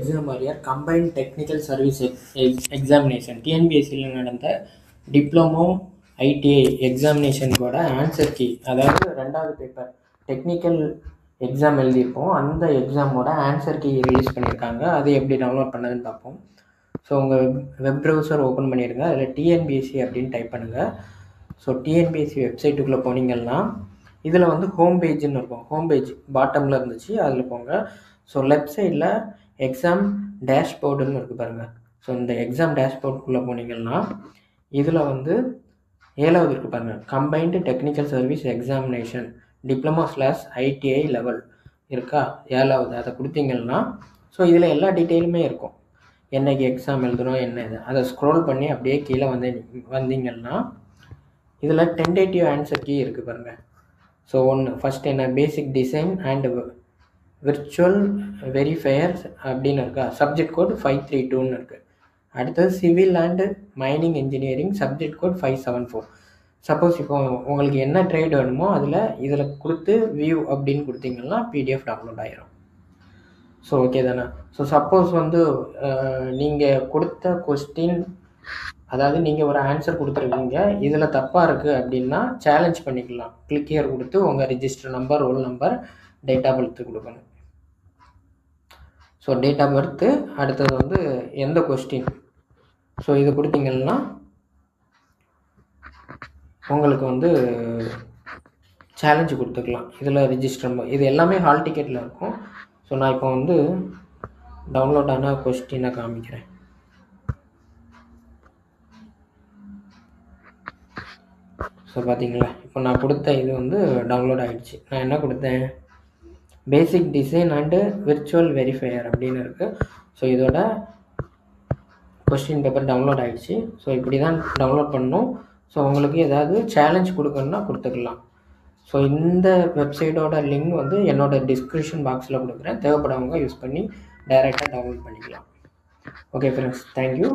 Exam warrior combined technical service examination டிஎன்பிஎஸ்சியில் நடந்த diploma ITI எக்ஸாமினேஷனுக்கோட ஆன்சர் கீ, அதாவது ரெண்டாவது பேப்பர் டெக்னிக்கல் எக்ஸாம் எழுதியிருப்போம். அந்த எக்ஸாமோட ஆன்சர் கீ ரிலீஸ் பண்ணியிருக்காங்க. அது எப்படி டவுன்லோட் பண்ணதுன்னு பார்ப்போம். ஸோ உங்கள் வெப் ப்ரௌசர் ஓப்பன் பண்ணிடுங்க. அதில் டிஎன்பிஎஸ்சி அப்படின்னு டைப் பண்ணுங்கள். ஸோ டிஎன்பிஎஸ்சி வெப்சைட்டுக்குள்ளே போனீங்கன்னா இதில் வந்து ஹோம் பேஜுன்னு இருக்கும். ஹோம் பேஜ் பாட்டமில் இருந்துச்சு, அதில் போங்க. ஸோ லெஃப்ட் சைடில் எக்ஸாம் டேஷ்போர்டுன்னு இருக்குது பாருங்கள். ஸோ இந்த எக்ஸாம் டேஷ்போர்டுக்குள்ளே போனீங்கன்னா இதில் வந்து 7வது இருக்குது பாருங்கள், combined technical service examination diploma ITI level இருக்கா, 7வது. அதை கொடுத்தீங்கன்னா ஸோ இதில் எல்லா டீட்டெயிலுமே இருக்கும். என்னைக்கு எக்ஸாம் எழுதணும், என்ன இது, அதை ஸ்க்ரோல் பண்ணி அப்படியே கீழே வந்தீங்கன்னா இதில் டென்டேட்டிவ் ஆன்சர் கீ இருக்குது பாருங்கள். ஸோ ஃபஸ்ட் என்ன, basic design and virtual verifiers அப்படின்னு இருக்கா, சப்ஜெக்ட் கோட் 532ன்னு இருக்குது. அடுத்தது civil and mining engineering subject code 574. Suppose இப்போ உங்களுக்கு என்ன ட்ரேட் வேணுமோ இதில் கொடுத்து வியூ அப்படின்னு கொடுத்தீங்கன்னா பிடிஎஃப் டவுன்லோட் ஆகிரும். ஸோ ஓகே தானே. ஸோ சப்போஸ் வந்து நீங்கள் கொடுத்த கொஸ்டின், அதாவது நீங்கள் ஒரு ஆன்சர் கொடுத்துருக்கீங்க, இதில் தப்பாக இருக்குது அப்படின்னா சேலஞ்ச் பண்ணிக்கலாம். கிளிக் ஹியர் கொடுத்து உங்கள் register number, roll number, date of birth கொடுக்கணும். ஸோ டேட் ஆஃப் பர்த்து, அடுத்தது வந்து எந்த கொஸ்டின், ஸோ இது கொடுத்தீங்கன்னா உங்களுக்கு வந்து சேலஞ்சு கொடுத்துக்கலாம். இதில் ரிஜிஸ்டர் இது எல்லாமே ஹால் டிக்கெட்டில் இருக்கும். ஸோ நான் இப்போ வந்து டவுன்லோட் ஆன கொஸ்டினை காமிக்கிறேன். ஸோ பார்த்தீங்களா, இப்போ நான் கொடுத்த இது வந்து டவுன்லோட் ஆகிடுச்சு. நான் என்ன கொடுத்தேன், பேசிக் டிசைன் அண்டு விர்ச்சுவல் வெரிஃபையர் அப்படின்னு இருக்குது. ஸோ இதோட கொஸ்டின் பேப்பர் டவுன்லோட் ஆகிடுச்சு. ஸோ இப்படி தான் டவுன்லோட் பண்ணணும். ஸோ உங்களுக்கு ஏதாவது சேலஞ்ச் கொடுக்கணுன்னா கொடுத்துக்கலாம். ஸோ இந்த வெப்சைட்டோட லிங்க் வந்து என்னோடய டிஸ்கிரிப்ஷன் பாக்ஸில் கொடுக்குறேன். தேவைப்படுறவங்க யூஸ் பண்ணி டைரெக்டாக டவுன்லோட் பண்ணிக்கலாம். Okay friends, thank you.